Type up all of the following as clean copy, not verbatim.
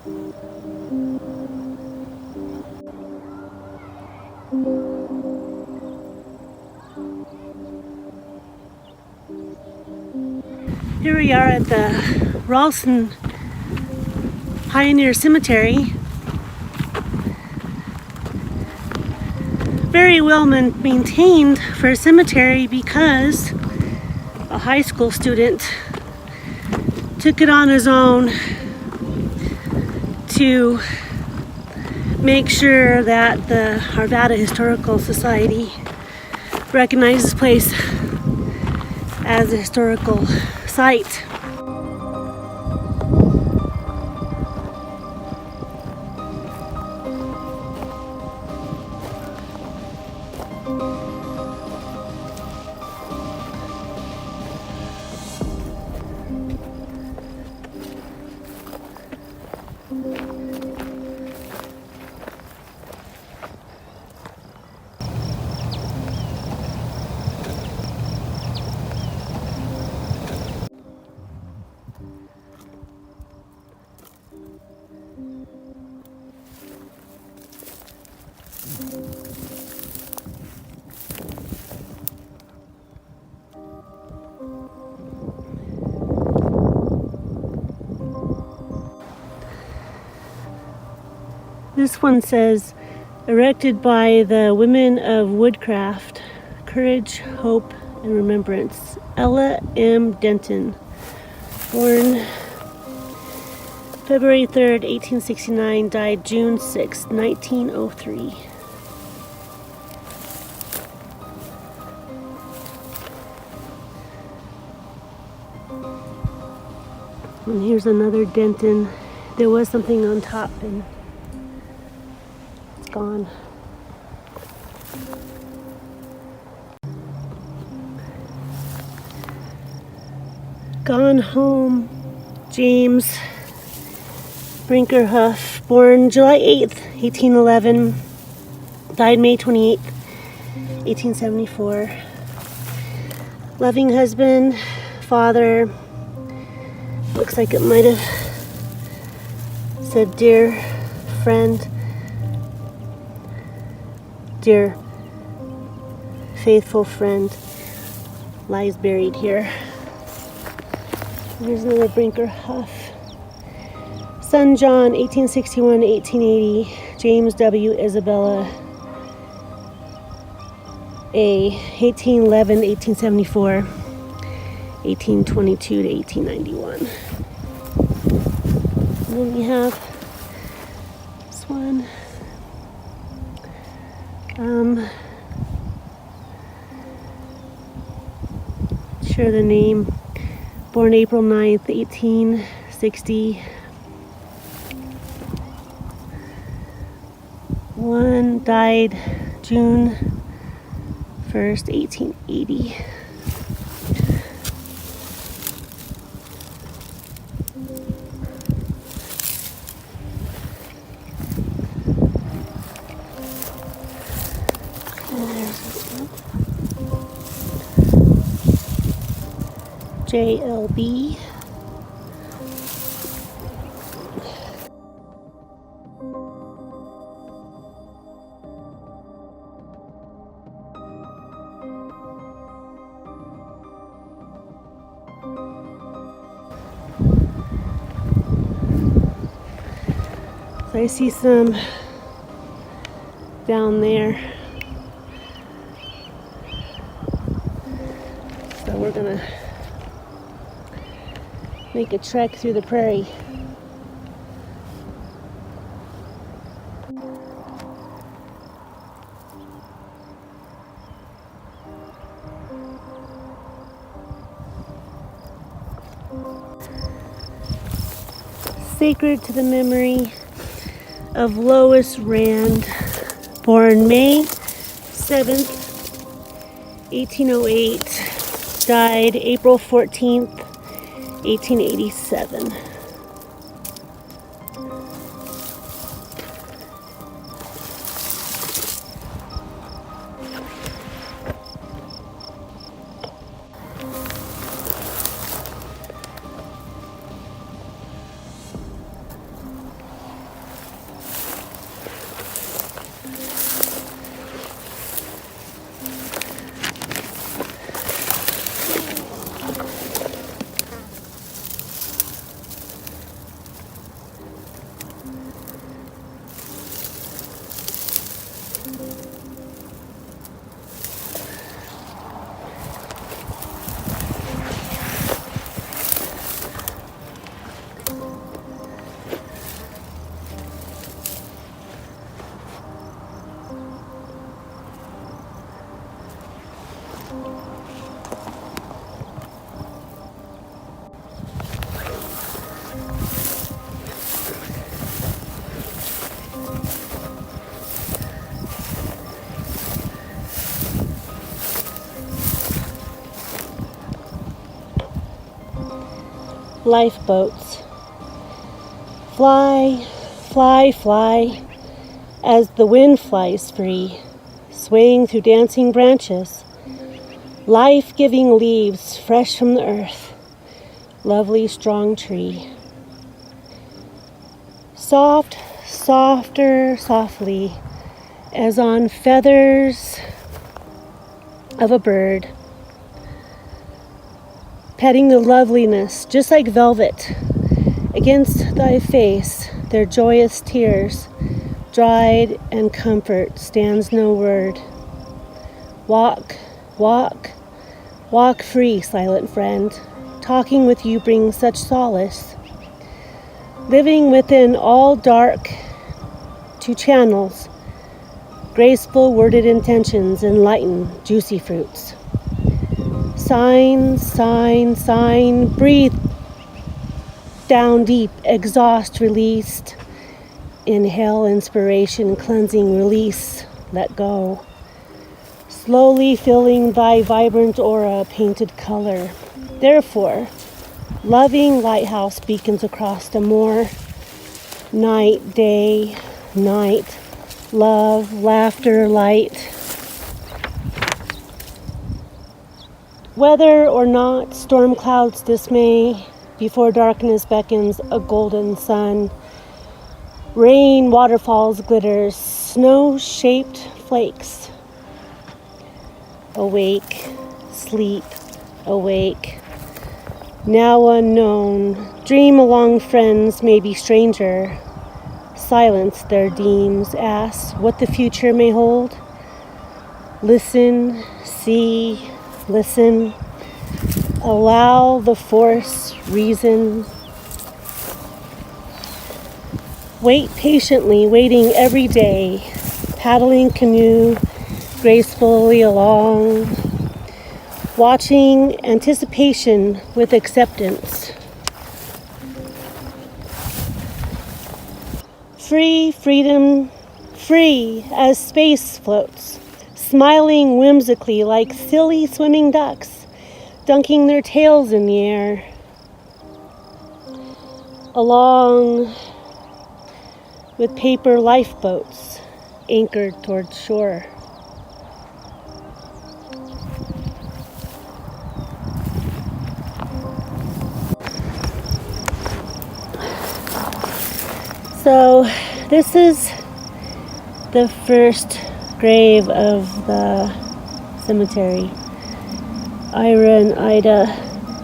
Here we are at the Ralston Pioneer Cemetery. Very well maintained for a cemetery because a high school student took it on his own to make sure that the Arvada Historical Society recognizes this place as a historical site. This one says, erected by the women of Woodcraft, courage, hope, and remembrance. Ella M. Denton, born February 3rd, 1869, died June 6th, 1903. And here's another Denton. There was something on top and it's gone. Gone Home, James Brinkerhoff, born July 8th, 1811, died May 28th, 1874. Loving husband, father, looks like it might have said dear friend, dear faithful friend, lies buried here. Here's another Brinkerhoff. Son John, 1861 to 1880. James W. Isabella A. 1811 to 1874. 1822 to 1891. And then we have this one. Sure the name. Born April 9th, 1860. One died June 1st, 1880. JLB. So I see some down there. So we're gonna make a trek through the prairie. Sacred to the memory of Lois Rand, born May 7th, 1808, died April 14th, 1887. lifeboats. Fly, fly, fly, as the wind flies free, swaying through dancing branches, life-giving leaves fresh from the earth, lovely strong tree. Soft, softer, softly, as on feathers of a bird, petting the loveliness, just like velvet, against thy face, their joyous tears, dried and comfort stands no word. Walk, walk, walk free, silent friend. Talking with you brings such solace. Living within all dark to channels, graceful worded intentions enlighten juicy fruits. Sign, sign, sign, breathe down deep, exhaust, released. Inhale, inspiration, cleansing, release, let go. Slowly filling thy vibrant aura, painted color. Therefore, loving lighthouse beacons across the moor. Night, day, night, love, laughter, light. Whether or not storm clouds dismay, before darkness beckons a golden sun. Rain, waterfalls, glitters, snow-shaped flakes. Awake, sleep, awake. Now unknown, dream along friends may be stranger. Silence their deems, ask what the future may hold. Listen, see, listen. Allow the force, reason. Wait patiently, waiting every day, paddling canoe gracefully along, watching anticipation with acceptance. Free, freedom, free as space floats, smiling whimsically like silly swimming ducks, dunking their tails in the air. Along with paper lifeboats anchored towards shore. So this is the first grave of the cemetery. Ira and Ida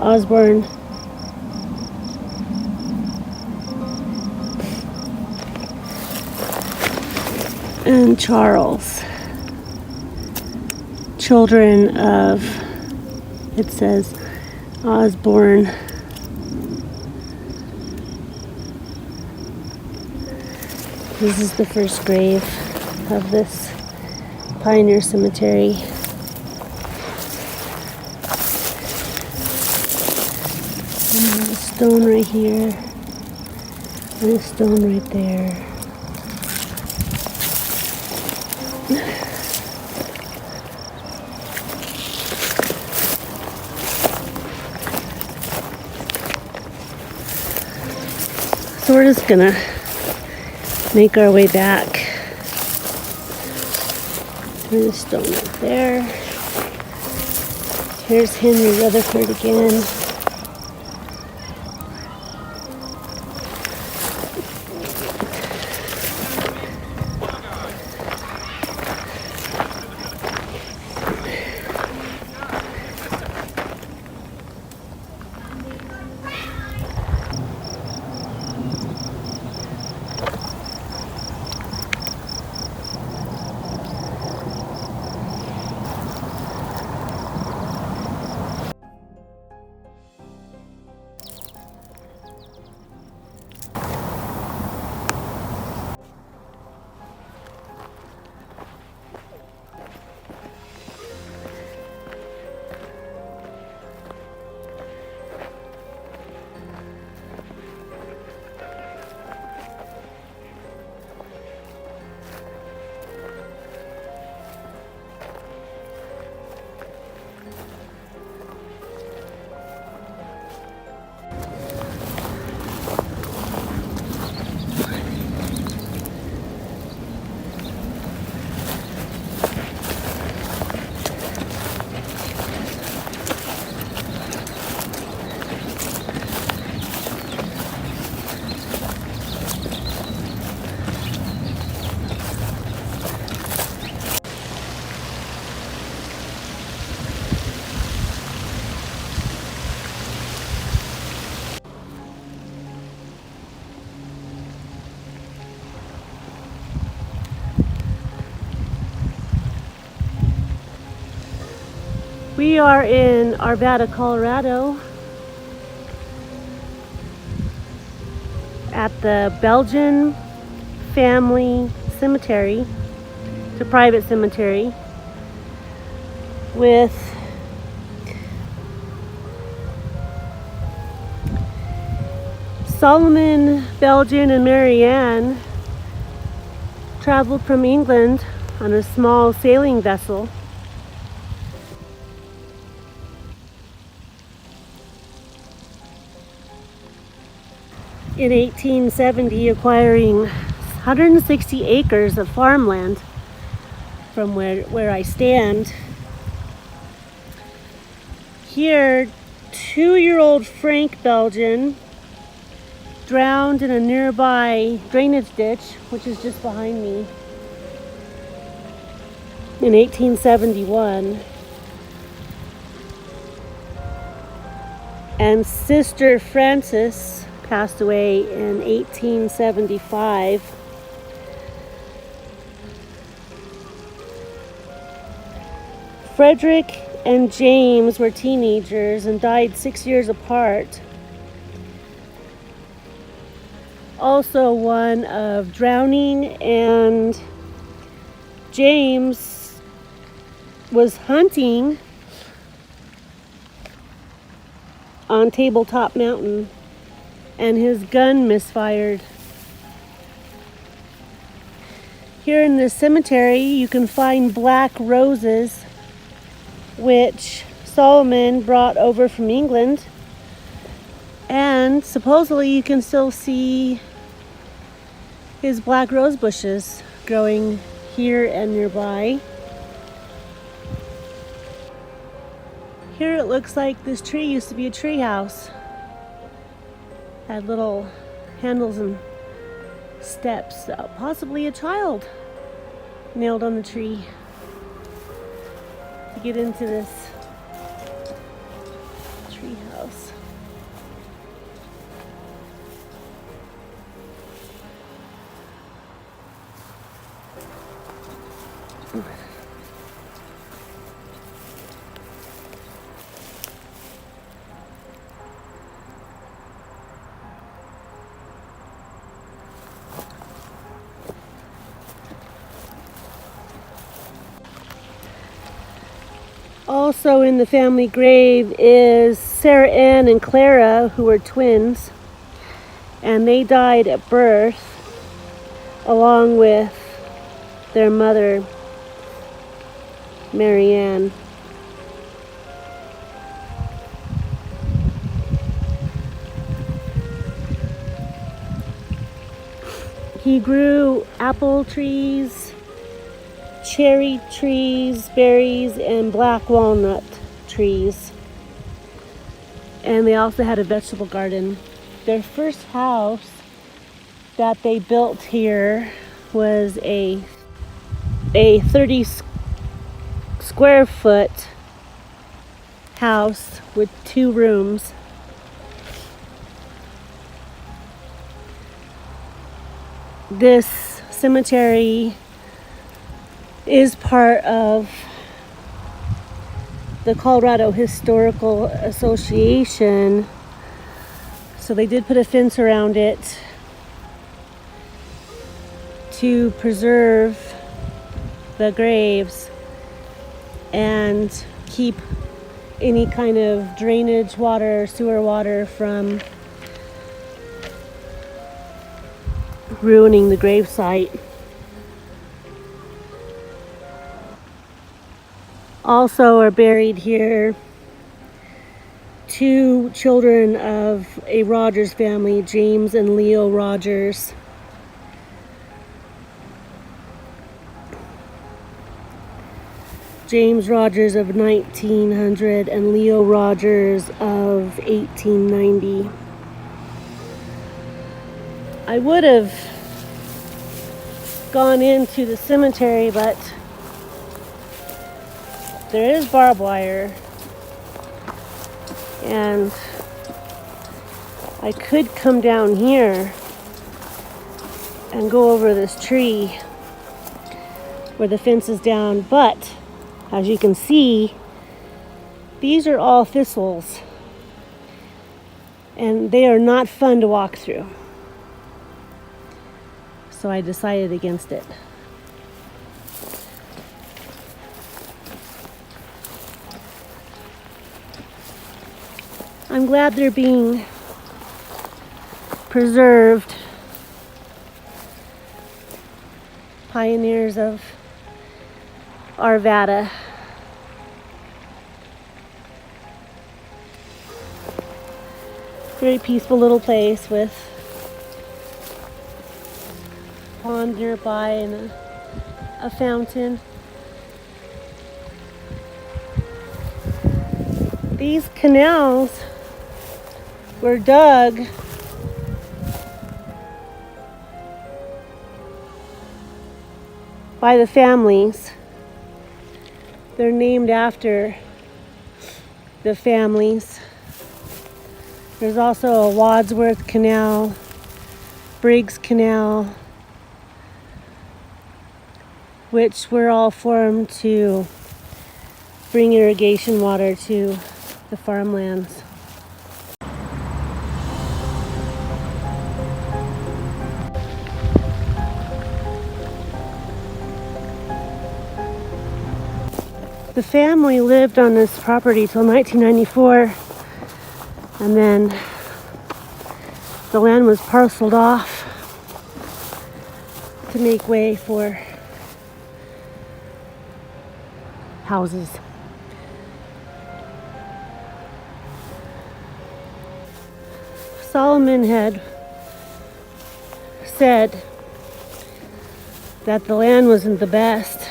Osborne. And Charles, children of, it says, Osborne. This is the first grave of this pioneer cemetery. And there's a stone right here, and a stone right there. So we're just gonna make our way back. There's a stone right there. Here's Henry Rutherford again. We are in Arvada, Colorado, at the Belgian family cemetery. It's a private cemetery with Solomon, Belgian, and Marianne traveled from England on a small sailing vessel. In 1870, acquiring 160 acres of farmland from where I stand. Here, 2-year-old Frank Belgian drowned in a nearby drainage ditch, which is just behind me, in 1871. And Sister Frances passed away in 1875. Frederick and James were teenagers and died 6 years apart. Also one of drowning, and James was hunting on Tabletop Mountain and his gun misfired. Here in this cemetery you can find black roses, which Solomon brought over from England, and supposedly you can still see his black rose bushes growing here and nearby. Here it looks like this tree used to be a tree house. Had little handles and steps, possibly a child nailed on the tree to get into this tree house. Also in the family grave is Sarah Ann and Clara, who were twins, and they died at birth along with their mother, Marianne. He grew apple trees, cherry trees, berries, and black walnut trees. And they also had a vegetable garden. Their first house that they built here was a 30 square foot house with 2 rooms. This cemetery is part of the Colorado Historical Association, so they did put a fence around it to preserve the graves and keep any kind of drainage water, sewer water from ruining the grave site. Also are buried here 2 children of a Rogers family, James and Leo Rogers. James Rogers of 1900 and Leo Rogers of 1890. I would have gone into the cemetery, but there is barbed wire, and I could come down here and go over this tree where the fence is down, but as you can see, These are all thistles, and they are not fun to walk through. So I decided against it. I'm glad they're being preserved. Pioneers of Arvada. Very peaceful little place with a pond nearby and a fountain. These canals were dug by the families. They're named after the families. There's also a Wadsworth Canal, Briggs Canal, which were all formed to bring irrigation water to the farmlands. The family lived on this property till 1994, and then the land was parceled off to make way for houses. Solomon had said that the land wasn't the best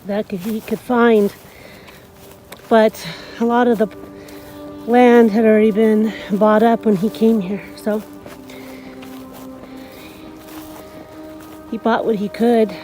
that he could find, but a lot of the land had already been bought up when he came here, so he bought what he could.